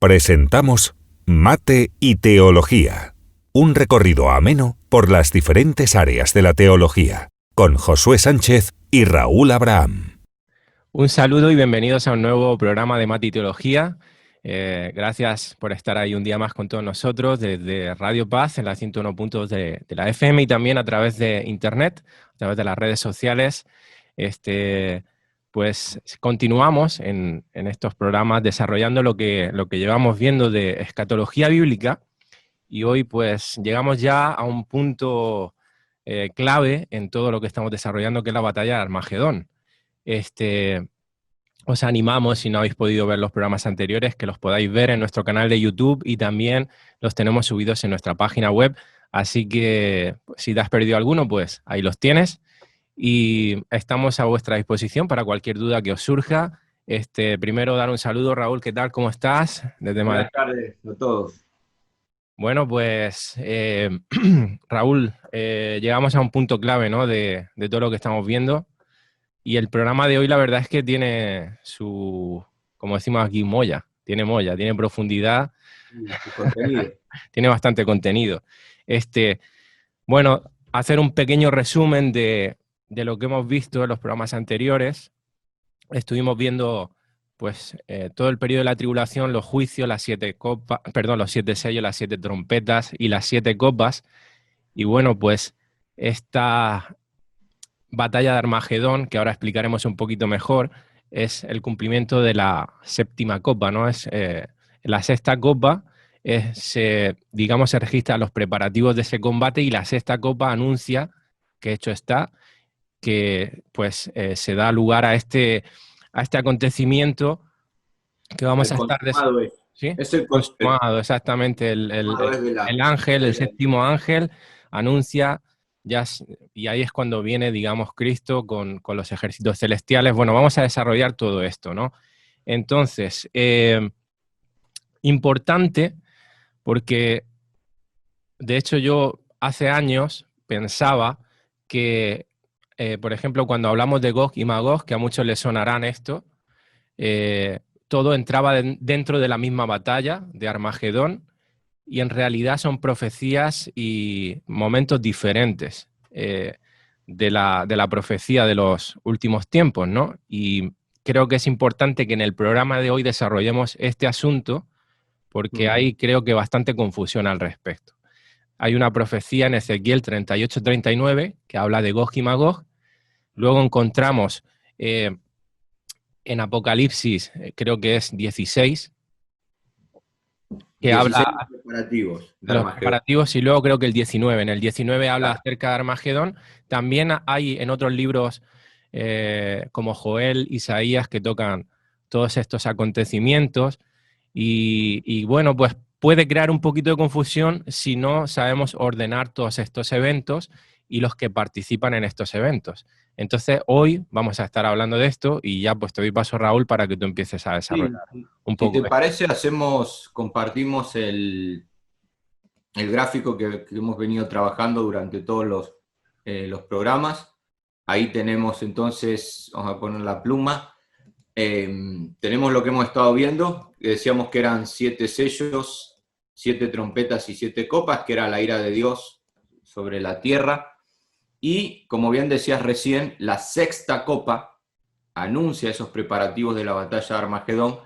Presentamos Mate y Teología, un recorrido ameno por las diferentes áreas de la teología, con Josué Sánchez y Raúl Abraham. Un saludo y bienvenidos a un nuevo programa de Mate y Teología. Gracias por estar ahí un día más con todos nosotros desde Radio Paz en la 101.2 de la FM y también a través de Internet, a través de las redes sociales. Pues continuamos en estos programas desarrollando lo que llevamos viendo de escatología bíblica y hoy pues llegamos ya a un punto clave en todo lo que estamos desarrollando, que es la batalla de Armagedón. Os animamos, si no habéis podido ver los programas anteriores, que los podáis ver en nuestro canal de YouTube y también los tenemos subidos en nuestra página web. Así que si te has perdido alguno, pues ahí los tienes. Y estamos a vuestra disposición para cualquier duda que os surja. Primero dar un saludo, Raúl, ¿qué tal? ¿Cómo estás? Desde Madrid. Buenas tardes a todos. Bueno, pues Raúl, llegamos a un punto clave, ¿no? de todo lo que estamos viendo. Y el programa de hoy la verdad es que tiene su, como decimos aquí, molla, tiene profundidad, Su contenido. tiene bastante contenido. Bueno, hacer un pequeño resumen de lo que hemos visto en los programas anteriores. Estuvimos viendo pues todo el periodo de la tribulación, los juicios, los 7 sellos, las 7 trompetas y las 7 copas. Y bueno, pues esta batalla de Armagedón, que ahora explicaremos un poquito mejor, es el cumplimiento de la séptima copa, ¿no? Es la sexta copa, digamos, se registran los preparativos de ese combate y la sexta copa anuncia que hecho está, que pues se da lugar a este acontecimiento que vamos a estar... ¿Sí? Es el Consumado, exactamente. El ángel, el séptimo ángel, anuncia... y ahí es cuando viene, digamos, Cristo con los ejércitos celestiales. Bueno, vamos a desarrollar todo esto, ¿no? Entonces, importante porque, de hecho, yo hace años pensaba que, por ejemplo, cuando hablamos de Gog y Magog, que a muchos les sonarán esto, todo entraba dentro de la misma batalla de Armagedón, y en realidad son profecías y momentos diferentes de la profecía de los últimos tiempos, ¿no? Y creo que es importante que en el programa de hoy desarrollemos este asunto porque hay, creo que, bastante confusión al respecto. Hay una profecía en Ezequiel 38-39 que habla de Gog y Magog. Luego encontramos en Apocalipsis, creo que es 16, que 16 habla preparativos de de los Armagedón. preparativos, y luego creo que el 19. En el 19 habla acerca de Armagedón. También hay en otros libros como Joel, Isaías, que tocan todos estos acontecimientos. Y bueno, pues puede crear un poquito de confusión si no sabemos ordenar todos estos eventos y los que participan en estos eventos. Entonces, hoy vamos a estar hablando de esto y ya pues te doy paso, Raúl, para que tú empieces a desarrollar un poco. Si te parece, compartimos el gráfico que hemos venido trabajando durante todos los programas. Ahí tenemos entonces, vamos a poner la pluma, tenemos lo que hemos estado viendo, que decíamos que eran 7 sellos, 7 trompetas y 7 copas, que era la ira de Dios sobre la tierra. Y, como bien decías recién, la sexta copa anuncia esos preparativos de la batalla de Armagedón,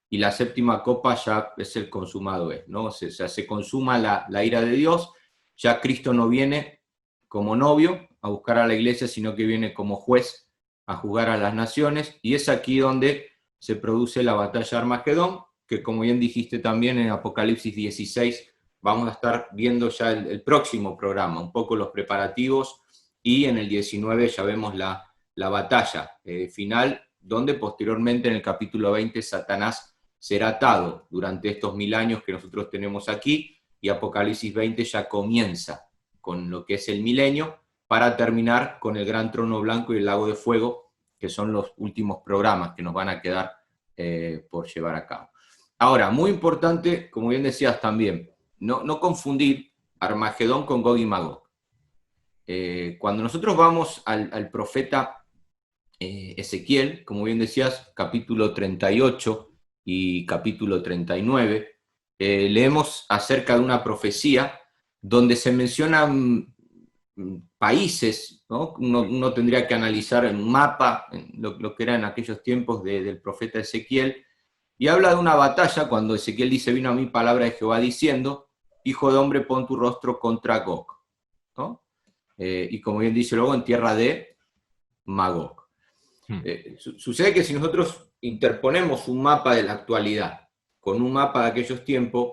y la séptima copa ya es el consumado, ¿no? O sea, se consuma la ira de Dios, ya Cristo no viene como novio a buscar a la iglesia, sino que viene como juez a juzgar a las naciones, y es aquí donde se produce la batalla de Armagedón, que, como bien dijiste también en Apocalipsis 16, vamos a estar viendo ya el próximo programa, un poco los preparativos, y en el 19 ya vemos la batalla final, donde posteriormente en el capítulo 20 Satanás será atado durante estos 1000 años que nosotros tenemos aquí, y Apocalipsis 20 ya comienza con lo que es el milenio, para terminar con el gran trono blanco y el lago de fuego, que son los últimos programas que nos van a quedar por llevar a cabo. Ahora, muy importante, como bien decías también, no confundir Armagedón con Gog y Magog. Cuando nosotros vamos al profeta Ezequiel, como bien decías, capítulo 38 y capítulo 39, leemos acerca de una profecía donde se mencionan países, ¿no? Uno tendría que analizar un mapa, lo que era en aquellos tiempos del profeta Ezequiel, y habla de una batalla cuando Ezequiel dice, vino a mí palabra de Jehová diciendo, hijo de hombre, pon tu rostro contra Gog, ¿no? Y como bien dice luego, en tierra de Magog. Sucede que si nosotros interponemos un mapa de la actualidad con un mapa de aquellos tiempos,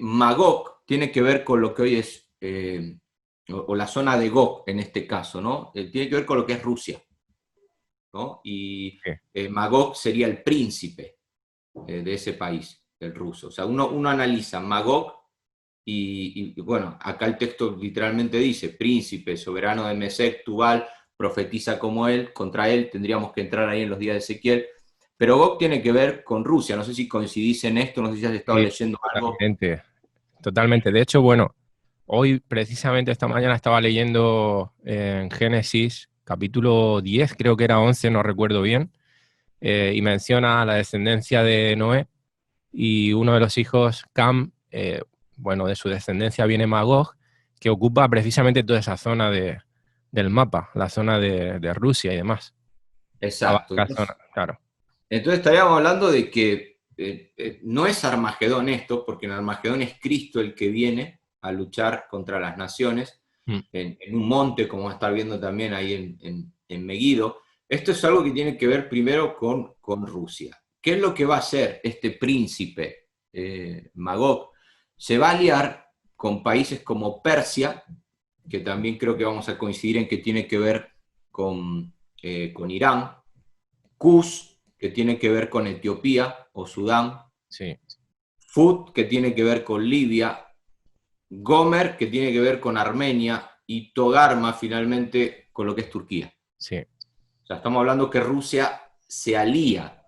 Magog tiene que ver con lo que hoy es, o la zona de Gog en este caso, ¿no? Tiene que ver con lo que es Rusia, ¿no? Y Magog sería el príncipe de ese país, el ruso. O sea, uno analiza Magog y bueno, acá el texto literalmente dice, príncipe, soberano de Mesec, Tubal, profetiza como él, contra él tendríamos que entrar ahí en los días de Ezequiel, pero Gog tiene que ver con Rusia, no sé si coincidís en esto, no sé si has estado leyendo algo. Totalmente. De hecho, bueno, hoy precisamente esta mañana estaba leyendo en Génesis, capítulo 10, creo que era 11, no recuerdo bien, y menciona la descendencia de Noé, y uno de los hijos, Cam, bueno, de su descendencia viene Magog, que ocupa precisamente toda esa zona del mapa, la zona de Rusia y demás. Exacto. Claro. Entonces estaríamos hablando de que no es Armagedón esto, porque en Armagedón es Cristo el que viene a luchar contra las naciones, en un monte, como va a estar viendo también ahí en Megiddo. Esto es algo que tiene que ver primero con Rusia. ¿Qué es lo que va a hacer este príncipe Magog? Se va a aliar con países como Persia, que también creo que vamos a coincidir en que tiene que ver con Irán, Kush, que tiene que ver con Etiopía o Sudán, sí. Fut, que tiene que ver con Libia, Gomer, que tiene que ver con Armenia, y Togarma, finalmente, con lo que es Turquía. Sí. O sea, estamos hablando que Rusia se alía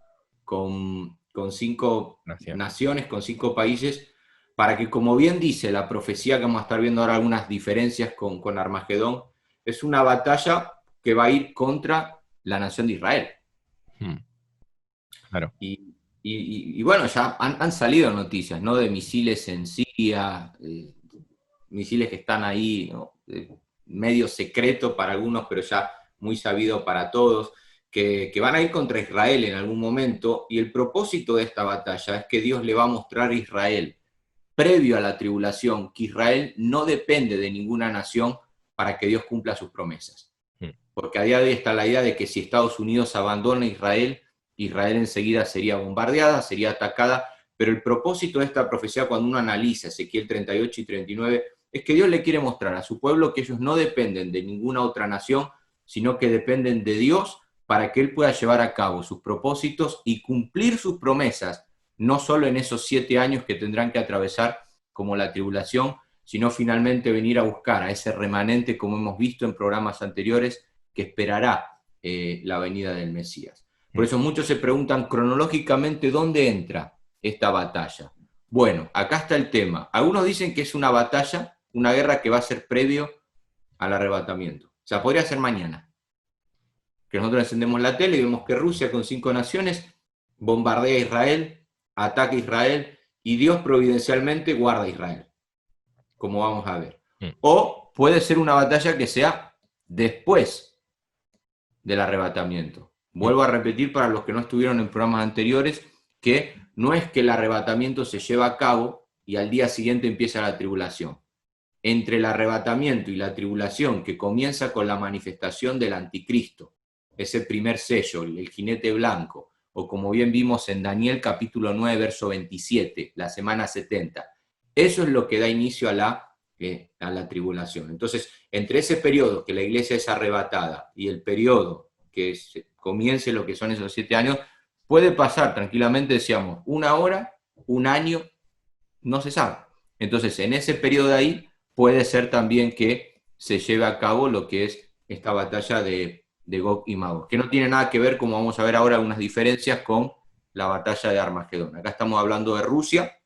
con 5 naciones, con 5 países, para que, como bien dice la profecía, que vamos a estar viendo ahora algunas diferencias con Armagedón, es una batalla que va a ir contra la nación de Israel. Claro. Y bueno, ya han salido noticias, ¿no? De misiles en Siria, misiles que están ahí, ¿no? Medio secreto para algunos, pero ya muy sabido para todos, que van a ir contra Israel en algún momento, y el propósito de esta batalla es que Dios le va a mostrar a Israel, previo a la tribulación, que Israel no depende de ninguna nación para que Dios cumpla sus promesas. Porque a día de hoy está la idea de que si Estados Unidos abandona Israel, Israel enseguida sería bombardeada, sería atacada, pero el propósito de esta profecía, cuando uno analiza Ezequiel 38 y 39, es que Dios le quiere mostrar a su pueblo que ellos no dependen de ninguna otra nación, sino que dependen de Dios para que Él pueda llevar a cabo sus propósitos y cumplir sus promesas, no solo en esos 7 años que tendrán que atravesar como la tribulación, sino finalmente venir a buscar a ese remanente, como hemos visto en programas anteriores, que esperará la venida del Mesías. Por eso muchos se preguntan cronológicamente dónde entra esta batalla. Bueno, acá está el tema. Algunos dicen que es una batalla, una guerra que va a ser previo al arrebatamiento. O sea, podría ser mañana. Que nosotros encendemos la tele y vemos que Rusia con 5 naciones bombardea a Israel, ataca a Israel y Dios providencialmente guarda a Israel, como vamos a ver. O puede ser una batalla que sea después del arrebatamiento. Vuelvo a repetir para los que no estuvieron en programas anteriores, que no es que el arrebatamiento se lleva a cabo y al día siguiente empieza la tribulación. Entre el arrebatamiento y la tribulación, que comienza con la manifestación del anticristo, ese primer sello, el jinete blanco, o como bien vimos en Daniel capítulo 9, verso 27, la semana 70, eso es lo que da inicio a la tribulación. Entonces, entre ese periodo que la iglesia es arrebatada y el periodo que comience lo que son esos 7 años, puede pasar tranquilamente, decíamos, 1 hora, 1 año, no se sabe. Entonces, en ese periodo de ahí, puede ser también que se lleve a cabo lo que es esta batalla de Gog y Magog, que no tiene nada que ver, como vamos a ver ahora, algunas diferencias con la batalla de Armagedón. Acá estamos hablando de Rusia,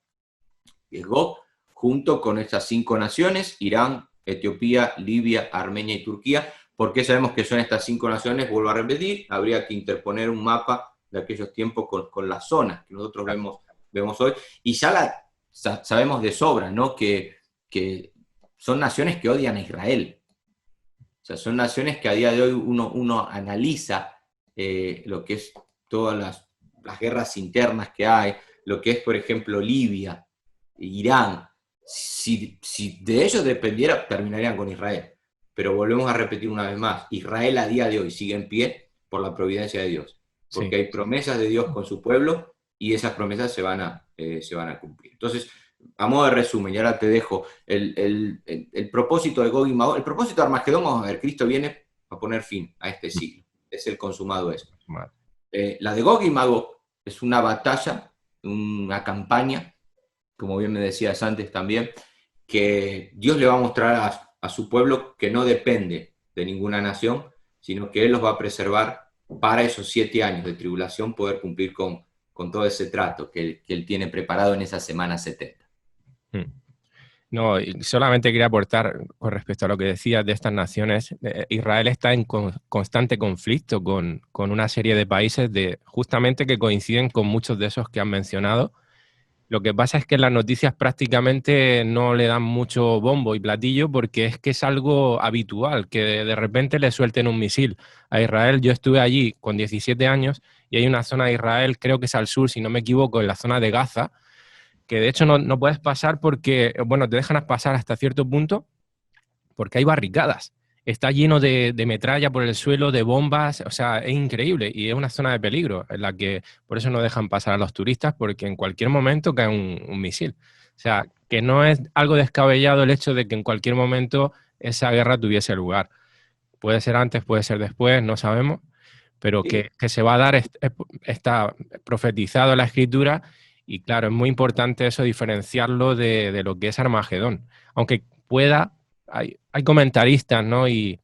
que es Gog, junto con estas 5 naciones, Irán, Etiopía, Libia, Armenia y Turquía. ¿Por qué sabemos que son estas 5 naciones? Vuelvo a repetir, habría que interponer un mapa de aquellos tiempos con las zonas que nosotros vemos hoy, y ya sabemos de sobra, ¿no? Que son naciones que odian a Israel. O sea, son naciones que a día de hoy uno analiza lo que es todas las guerras internas que hay, lo que es, por ejemplo, Libia, Irán. Si de ellos dependiera, terminarían con Israel. Pero volvemos a repetir una vez más, Israel a día de hoy sigue en pie por la providencia de Dios. Porque hay promesas de Dios con su pueblo y esas promesas se van a cumplir. Entonces, a modo de resumen, y ahora te dejo, el propósito de Gog y Magog, el propósito de Armagedón, vamos a ver, Cristo viene a poner fin a este siglo. Es el consumado esto. La de Gog y Magog es una batalla, una campaña, como bien me decías antes también, que Dios le va a mostrar a su pueblo que no depende de ninguna nación, sino que Él los va a preservar para esos 7 años de tribulación, poder cumplir con todo ese trato que Él tiene preparado en esa semana 70. No, y solamente quería aportar con respecto a lo que decías de estas naciones. Israel está en constante conflicto con una serie de países justamente que coinciden con muchos de esos que han mencionado. Lo que pasa es que las noticias prácticamente no le dan mucho bombo y platillo porque es que es algo habitual, que de repente le suelten un misil a Israel. Yo estuve allí con 17 años y hay una zona de Israel, creo que es al sur, si no me equivoco, en la zona de Gaza, que de hecho no puedes pasar porque, bueno, te dejan pasar hasta cierto punto porque hay barricadas. Está lleno de metralla por el suelo, de bombas, o sea, es increíble y es una zona de peligro en la que por eso no dejan pasar a los turistas porque en cualquier momento cae un misil. O sea, que no es algo descabellado el hecho de que en cualquier momento esa guerra tuviese lugar. Puede ser antes, puede ser después, no sabemos, pero Sí. que se va a dar, está profetizado en la Escritura y claro, es muy importante eso, diferenciarlo de lo que es Armagedón. Aunque hay comentaristas, ¿no? Y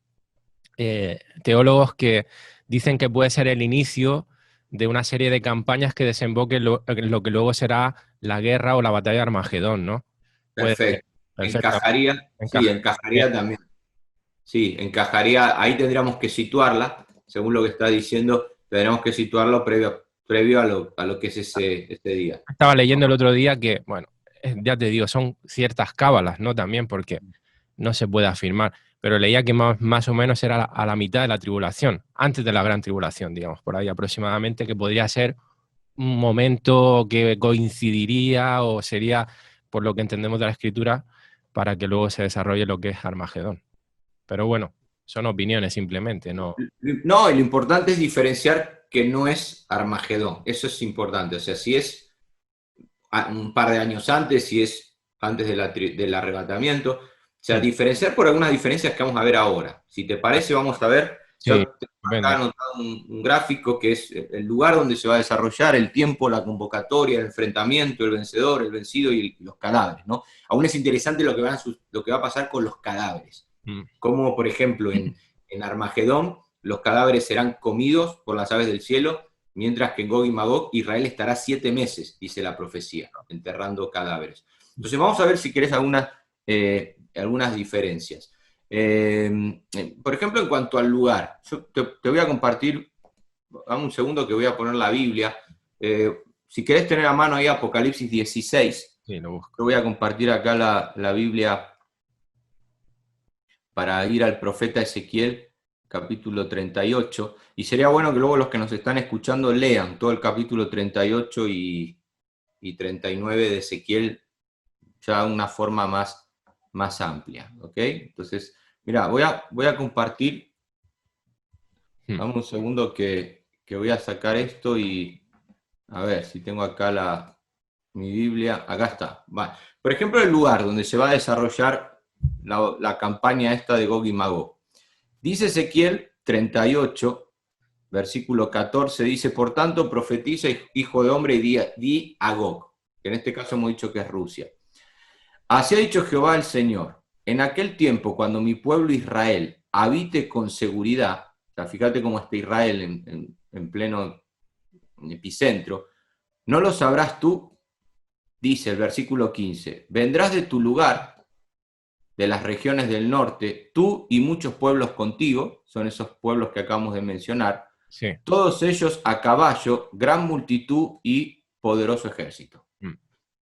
teólogos que dicen que puede ser el inicio de una serie de campañas que desemboquen en lo que luego será la guerra o la batalla de Armagedón, ¿no? Puede ser. Perfecto. Perfecto. Encajaría también. Sí, encajaría, ahí tendríamos que situarla, según lo que está diciendo, tendríamos que situarlo previo a lo que es ese día. Estaba leyendo el otro día que, bueno, ya te digo, son ciertas cábalas, ¿no? También porque no se puede afirmar, pero leía que más o menos era a la mitad de la tribulación, antes de la gran tribulación, digamos, por ahí aproximadamente, que podría ser un momento que coincidiría o sería, por lo que entendemos de la Escritura, para que luego se desarrolle lo que es Armagedón. Pero bueno, son opiniones simplemente, ¿no? No, y lo importante es diferenciar que no es Armagedón, eso es importante, o sea, si es un par de años antes, si es antes del arrebatamiento, o sea, diferenciar por algunas diferencias que vamos a ver ahora. Si te parece, vamos a ver, Sí, yo tengo acá anotado un gráfico que es el lugar donde se va a desarrollar, el tiempo, la convocatoria, el enfrentamiento, el vencedor, el vencido y los cadáveres, ¿no? Aún es interesante lo que va a pasar con los cadáveres. Como, por ejemplo, en Armagedón, los cadáveres serán comidos por las aves del cielo, mientras que en Gog y Magog, Israel estará 7 meses, dice la profecía, enterrando cadáveres. Entonces vamos a ver si querés algunas diferencias. Por ejemplo, en cuanto al lugar, yo te voy a compartir, dame un segundo que voy a poner la Biblia. Si querés tener a mano ahí Apocalipsis 16, sí, lo busco. Yo voy a compartir acá la Biblia para ir al profeta Ezequiel, capítulo 38, y sería bueno que luego los que nos están escuchando lean todo el capítulo 38 y 39 de Ezequiel ya de una forma más amplia, ¿ok? Entonces, mira, voy a compartir, dame un segundo que voy a sacar esto y a ver si tengo acá mi Biblia, acá está. Vale. Por ejemplo, el lugar donde se va a desarrollar la campaña esta de Gog y Magog. Dice Ezequiel 38, versículo 14, dice, por tanto, profetiza, hijo de hombre, y di a Gog, que en este caso hemos dicho que es Rusia. Así ha dicho Jehová el Señor, en aquel tiempo, cuando mi pueblo Israel habite con seguridad, o sea, fíjate cómo está Israel en pleno epicentro, no lo sabrás tú, dice el versículo 15, vendrás de tu lugar, de las regiones del norte, tú y muchos pueblos contigo, son esos pueblos que acabamos de mencionar, Sí. Todos ellos a caballo, gran multitud y poderoso ejército.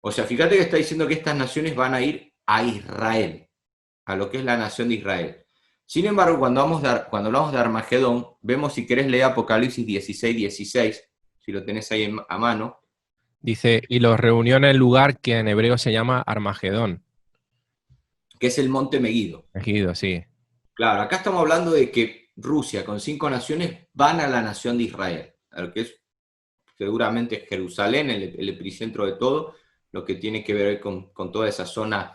O sea, fíjate que está diciendo que estas naciones van a ir a Israel, a lo que es la nación de Israel. Sin embargo, cuando hablamos de Armagedón, vemos, si querés leer Apocalipsis 16:16, si lo tenés ahí a mano. Dice, y los reunió en el lugar que en hebreo se llama Armagedón. Que es el monte Meguido. Megido, sí. Claro, acá estamos hablando de que Rusia con 5 naciones van a la nación de Israel, a lo que es seguramente Jerusalén, el epicentro de todo, lo que tiene que ver con toda esa zona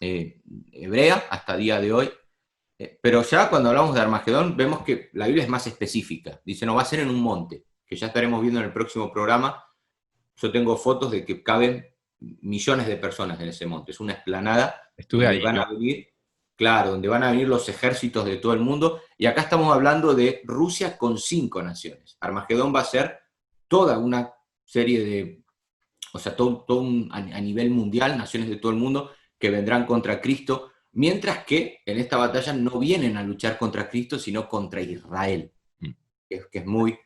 hebrea hasta el día de hoy. Pero ya cuando hablamos de Armagedón, vemos que la Biblia es más específica. Dice, no, va a ser en un monte, que ya estaremos viendo en el próximo programa. Yo tengo fotos de que caben millones de personas en ese monte. Es una explanada Estuve donde allí. van a venir, claro, donde van a venir los ejércitos de todo el mundo. Y acá estamos hablando de Rusia con 5 naciones. Armagedón va a ser toda una serie de, o sea, a nivel mundial, naciones de todo el mundo que vendrán contra Cristo, mientras que en esta batalla no vienen a luchar contra Cristo, sino contra Israel, que es muy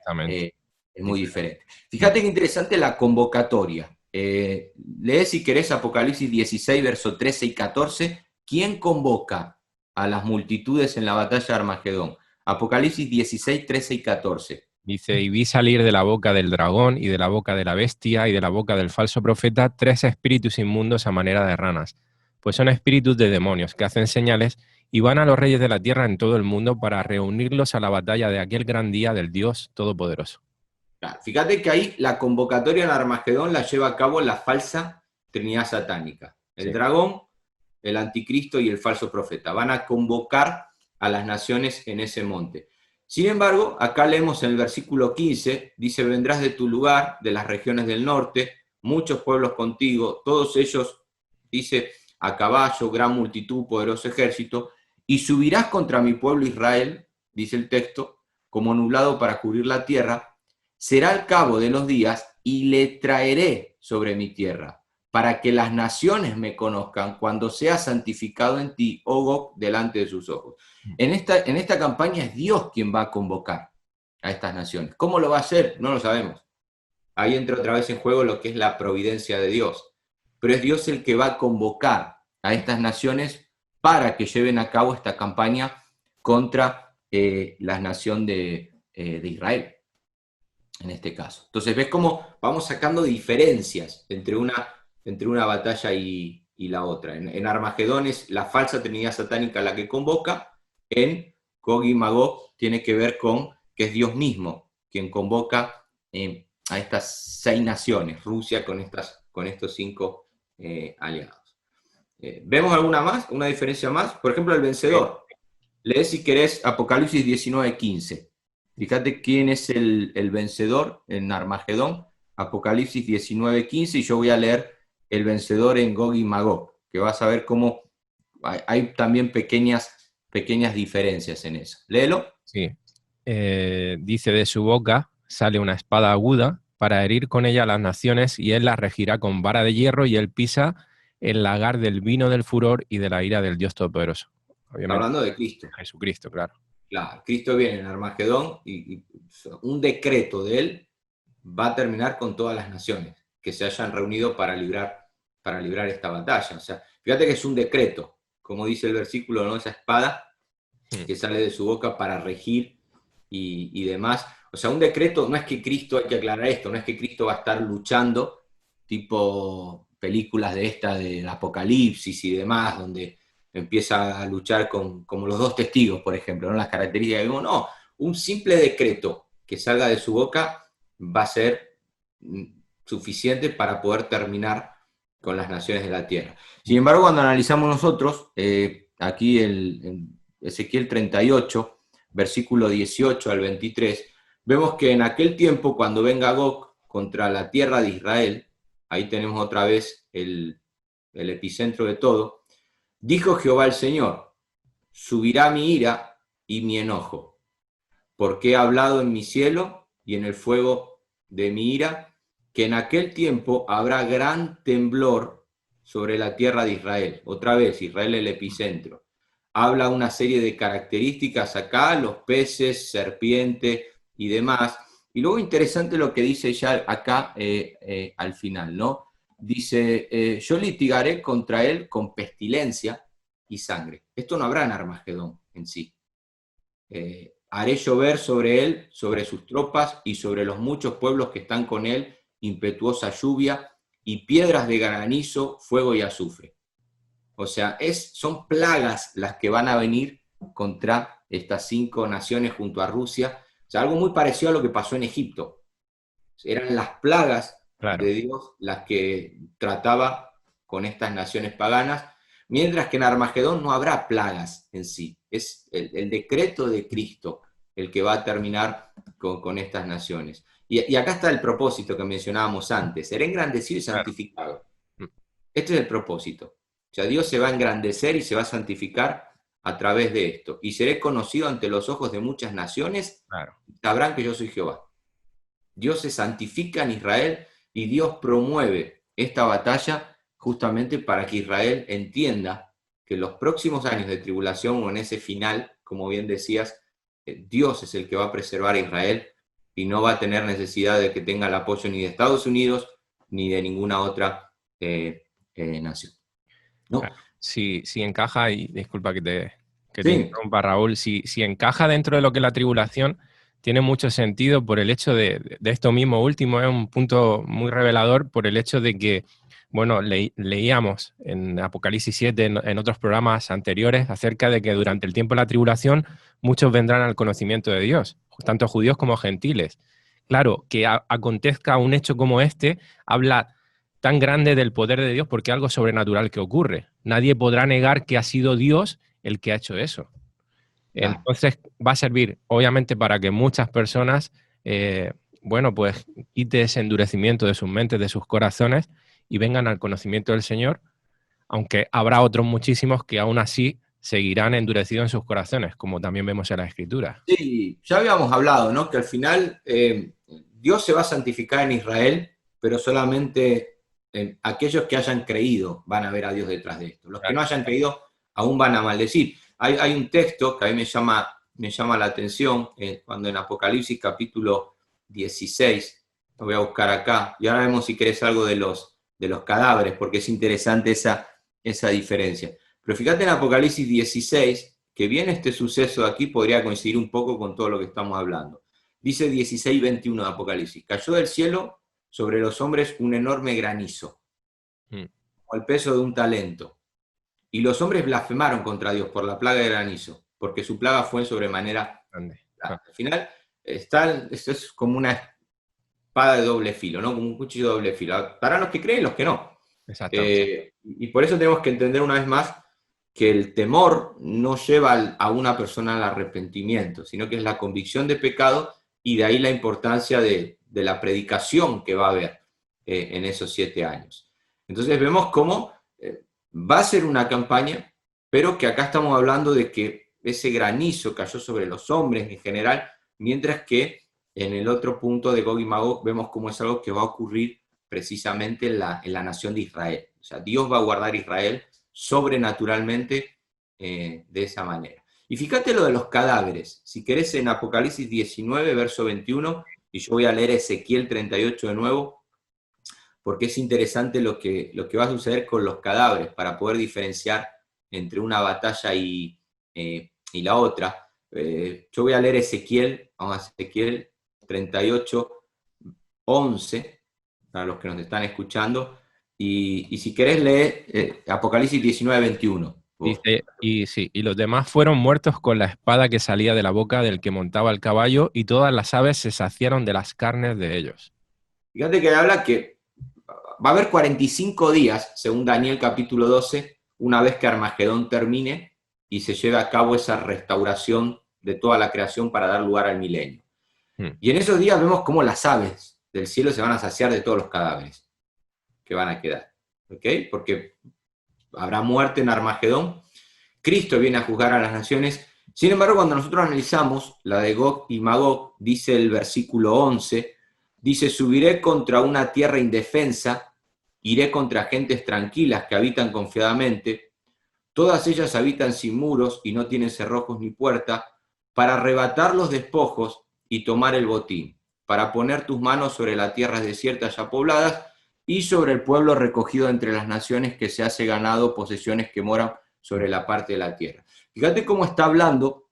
diferente. Fíjate qué interesante la convocatoria. Lee si querés Apocalipsis 16, verso 13 y 14. ¿Quién convoca a las multitudes en la batalla de Armagedón? Apocalipsis 16, 13 y 14. Dice, y vi salir de la boca del dragón y de la boca de la bestia y de la boca del falso profeta 3 espíritus inmundos a manera de ranas, pues son espíritus de demonios que hacen señales y van a los reyes de la tierra en todo el mundo para reunirlos a la batalla de aquel gran día del Dios Todopoderoso. Claro, fíjate que ahí la convocatoria en Armagedón la lleva a cabo la falsa Trinidad satánica. El dragón, el anticristo y el falso profeta. Van a convocar a las naciones en ese monte. Sin embargo, acá leemos en el versículo 15, dice, vendrás de tu lugar, de las regiones del norte, muchos pueblos contigo, todos ellos, dice, a caballo, gran multitud, poderoso ejército, y subirás contra mi pueblo Israel, dice el texto, como nublado para cubrir la tierra, será al cabo de los días y le traeré sobre mi tierra, para que las naciones me conozcan cuando sea santificado en ti, oh Gog, delante de sus ojos. En esta campaña es Dios quien va a convocar a estas naciones. ¿Cómo lo va a hacer? No lo sabemos. Ahí entra otra vez en juego lo que es la providencia de Dios. Pero es Dios el que va a convocar a estas naciones para que lleven a cabo esta campaña contra la nación de Israel, en este caso. Entonces ves cómo vamos sacando diferencias entre una batalla y la otra. En Armagedón es la falsa Trinidad satánica la que convoca. En Gog y Magog tiene que ver con que es Dios mismo quien convoca a estas 6 naciones, Rusia con estos 5 aliados. ¿Vemos alguna más? ¿Una diferencia más? Por ejemplo, el vencedor. Lee si querés Apocalipsis 19:15. Fíjate quién es el vencedor en Armagedón. Apocalipsis 19:15, y yo voy a leer el vencedor en Gog y Magog, que vas a ver cómo hay también pequeñas diferencias en eso. Léelo. Sí. Dice, de su boca sale una espada aguda para herir con ella a las naciones, y él las regirá con vara de hierro, y él pisa el lagar del vino del furor y de la ira del Dios Todopoderoso. Está hablando de Cristo. Jesucristo, claro. Claro, Cristo viene en Armagedón y un decreto de él va a terminar con todas las naciones que se hayan reunido para librar esta batalla. O sea, fíjate que es un decreto, como dice el versículo, ¿no? Esa espada que sale de su boca para regir y demás. O sea, un decreto, no es que Cristo, hay que aclarar esto, no es que Cristo va a estar luchando tipo películas del Apocalipsis y demás, donde empieza a luchar como los 2 testigos, por ejemplo, ¿no? Las características que vemos, no, un simple decreto que salga de su boca va a ser suficiente para poder terminar con las naciones de la tierra. Sin embargo, cuando analizamos nosotros, aquí en Ezequiel 38, versículo 18 al 23, vemos que en aquel tiempo, cuando venga Gog contra la tierra de Israel, ahí tenemos otra vez el epicentro de todo, dijo Jehová el Señor, subirá mi ira y mi enojo, porque he hablado en mi cielo y en el fuego de mi ira, que en aquel tiempo habrá gran temblor sobre la tierra de Israel. Otra vez, Israel el epicentro. Habla una serie de características acá, los peces, serpiente, y demás. Y luego interesante lo que dice ya acá al final, ¿no? Dice, yo litigaré contra él con pestilencia y sangre. Esto no habrá en Armagedón en sí. Haré llover sobre él, sobre sus tropas y sobre los muchos pueblos que están con él, impetuosa lluvia y piedras de granizo, fuego y azufre. O sea, son plagas las que van a venir contra estas 5 naciones junto a Rusia. O sea, algo muy parecido a lo que pasó en Egipto. Eran las plagas de Dios las que trataba con estas naciones paganas, mientras que en Armagedón no habrá plagas en sí. Es el decreto de Cristo el que va a terminar con estas naciones. Y acá está el propósito que mencionábamos antes: será engrandecido y santificado. Este es el propósito. O sea, Dios se va a engrandecer y se va a santificar a través de esto. Y seré conocido ante los ojos de muchas naciones, sabrán que yo soy Jehová. Dios se santifica en Israel y Dios promueve esta batalla justamente para que Israel entienda que en los próximos años de tribulación o en ese final, como bien decías, Dios es el que va a preservar a Israel y no va a tener necesidad de que tenga el apoyo ni de Estados Unidos ni de ninguna otra nación. ¿No? Si encaja, y disculpa que te interrumpa, Raúl, si encaja dentro de lo que es la tribulación, tiene mucho sentido por el hecho de esto mismo último, es un punto muy revelador por el hecho de que, bueno, leíamos en Apocalipsis 7, en otros programas anteriores, acerca de que durante el tiempo de la tribulación muchos vendrán al conocimiento de Dios, tanto judíos como gentiles. Claro, que acontezca un hecho como este, habla tan grande del poder de Dios porque es algo sobrenatural que ocurre. Nadie podrá negar que ha sido Dios el que ha hecho eso. Entonces va a servir, obviamente, para que muchas personas, pues quite ese endurecimiento de sus mentes, de sus corazones y vengan al conocimiento del Señor, aunque habrá otros muchísimos que aún así seguirán endurecidos en sus corazones, como también vemos en la Escritura. Sí, ya habíamos hablado, ¿no? Que al final Dios se va a santificar en Israel, pero solamente aquellos que hayan creído van a ver a Dios detrás de esto. Los que no hayan creído aún van a maldecir. Hay un texto que a mí me llama la atención, cuando en Apocalipsis capítulo 16, lo voy a buscar acá, y ahora vemos si querés algo de los cadáveres, porque es interesante esa diferencia. Pero fíjate en Apocalipsis 16, que bien este suceso de aquí podría coincidir un poco con todo lo que estamos hablando. Dice 16:21 de Apocalipsis: cayó del cielo sobre los hombres un enorme granizo, como el peso de un talento. Y los hombres blasfemaron contra Dios por la plaga de granizo, porque su plaga fue en sobremanera grande. Al final, esto es como una espada de doble filo, ¿no? Como un cuchillo de doble filo. Para los que creen y los que no. Y por eso tenemos que entender una vez más que el temor no lleva a una persona al arrepentimiento, sino que es la convicción de pecado, y de ahí la importancia de la predicación que va a haber en esos 7 años. Entonces vemos cómo va a ser una campaña, pero que acá estamos hablando de que ese granizo cayó sobre los hombres en general, mientras que en el otro punto de Gog y Magog vemos cómo es algo que va a ocurrir precisamente en la nación de Israel. O sea, Dios va a guardar a Israel sobrenaturalmente de esa manera. Y fíjate lo de los cadáveres. Si querés, en Apocalipsis 19, verso 21, y yo voy a leer Ezequiel 38 de nuevo, porque es interesante lo que va a suceder con los cadáveres, para poder diferenciar entre una batalla y la otra. Yo voy a leer Ezequiel 38, 11, para los que nos están escuchando, y si querés leer Apocalipsis 19, 21. Dice, y los demás fueron muertos con la espada que salía de la boca del que montaba el caballo, y todas las aves se saciaron de las carnes de ellos. Fíjate que habla que va a haber 45 días, según Daniel capítulo 12, una vez que Armagedón termine y se lleve a cabo esa restauración de toda la creación para dar lugar al milenio. Y en esos días vemos cómo las aves del cielo se van a saciar de todos los cadáveres que van a quedar. ¿Ok? Porque habrá muerte en Armagedón. Cristo viene a juzgar a las naciones. Sin embargo, cuando nosotros analizamos la de Gog y Magog, dice el versículo 11, dice: subiré contra una tierra indefensa, iré contra gentes tranquilas que habitan confiadamente. Todas ellas habitan sin muros y no tienen cerrojos ni puerta, para arrebatar los despojos y tomar el botín, para poner tus manos sobre las tierras desiertas ya pobladas y sobre el pueblo recogido entre las naciones que se hace ganado, posesiones que moran sobre la parte de la tierra. Fíjate cómo está hablando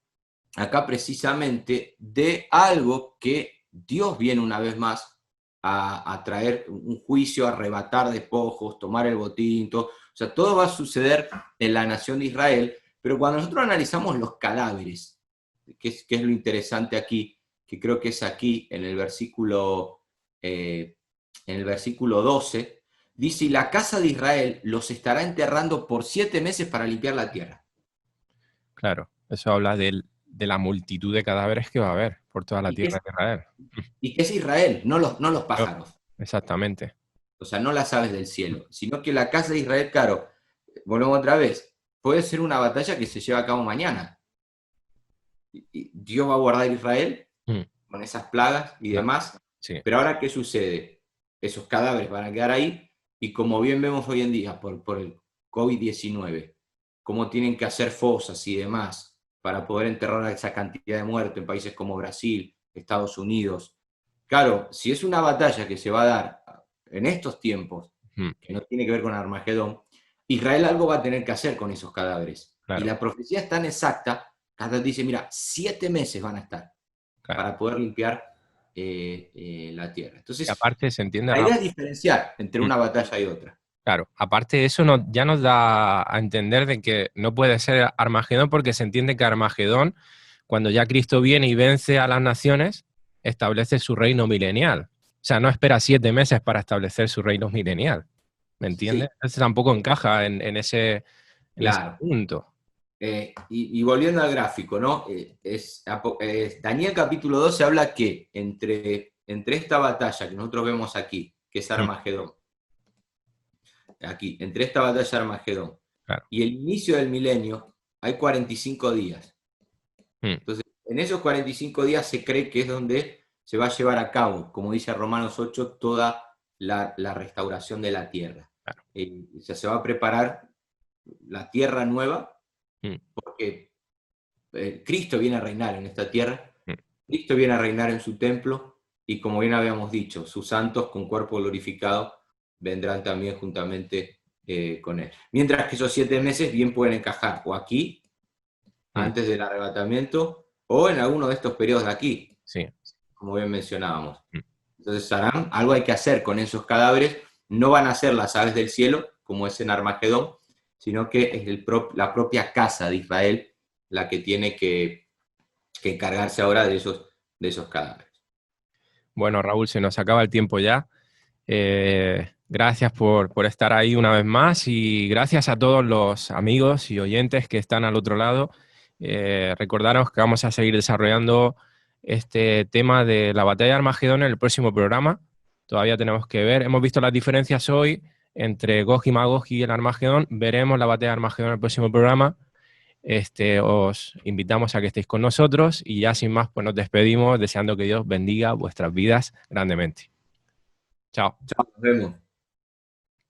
acá precisamente de algo que Dios viene una vez más a traer un juicio, a arrebatar despojos, tomar el botín, todo. O sea, todo va a suceder en la nación de Israel, pero cuando nosotros analizamos los cadáveres, que es lo interesante aquí, que creo que es aquí en el versículo 12, dice, y la casa de Israel los estará enterrando por 7 meses para limpiar la tierra. Claro, eso habla de la multitud de cadáveres que va a haber por toda la tierra de Israel. Y que es Israel, no los pájaros. Exactamente. O sea, no las aves del cielo, sino que la casa de Israel, claro, volvemos otra vez, puede ser una batalla que se lleva a cabo mañana. Y Dios va a guardar a Israel con esas plagas y demás, sí. Pero ahora, ¿qué sucede? Esos cadáveres van a quedar ahí, y como bien vemos hoy en día por el COVID-19, cómo tienen que hacer fosas y demás para poder enterrar a esa cantidad de muertos en países como Brasil, Estados Unidos. Claro, si es una batalla que se va a dar en estos tiempos, que no tiene que ver con Armagedón, Israel algo va a tener que hacer con esos cadáveres. Claro. Y la profecía es tan exacta, que dice, mira, 7 meses van a estar para poder limpiar la tierra. Entonces, y aparte se entiende, la idea es diferenciar entre una batalla y otra. Claro, aparte de eso ya nos da a entender de que no puede ser Armagedón, porque se entiende que Armagedón, cuando ya Cristo viene y vence a las naciones, establece su reino milenial. O sea, no espera 7 meses para establecer su reino milenial. ¿Me entiendes? Sí. Eso tampoco encaja en ese punto. Y volviendo al gráfico, ¿no? Daniel capítulo 12 habla que entre esta batalla que nosotros vemos aquí, que es Armagedón, aquí, entre esta batalla de Armagedón y el inicio del milenio, hay 45 días. Entonces, en esos 45 días se cree que es donde se va a llevar a cabo, como dice Romanos 8, toda la restauración de la tierra. O sea, se va a preparar la tierra nueva, porque Cristo viene a reinar en esta tierra, Cristo viene a reinar en su templo, y como bien habíamos dicho, sus santos con cuerpo glorificado vendrán también juntamente con él. Mientras que esos 7 meses bien pueden encajar o aquí, antes del arrebatamiento, o en alguno de estos periodos de aquí, como bien mencionábamos. Entonces, algo hay que hacer con esos cadáveres. No van a ser las aves del cielo, como es en Armagedón, sino que es la propia casa de Israel la que tiene que encargarse ahora de esos cadáveres. Bueno, Raúl, se nos acaba el tiempo ya. Gracias por estar ahí una vez más, y gracias a todos los amigos y oyentes que están al otro lado. Recordaros que vamos a seguir desarrollando este tema de la batalla de Armagedón en el próximo programa. Todavía tenemos que ver. Hemos visto las diferencias hoy entre Gog y Magog y el Armagedón. Veremos la batalla de Armagedón en el próximo programa. Os invitamos a que estéis con nosotros, y ya sin más, pues nos despedimos deseando que Dios bendiga vuestras vidas grandemente. Chao. Chao, nos vemos.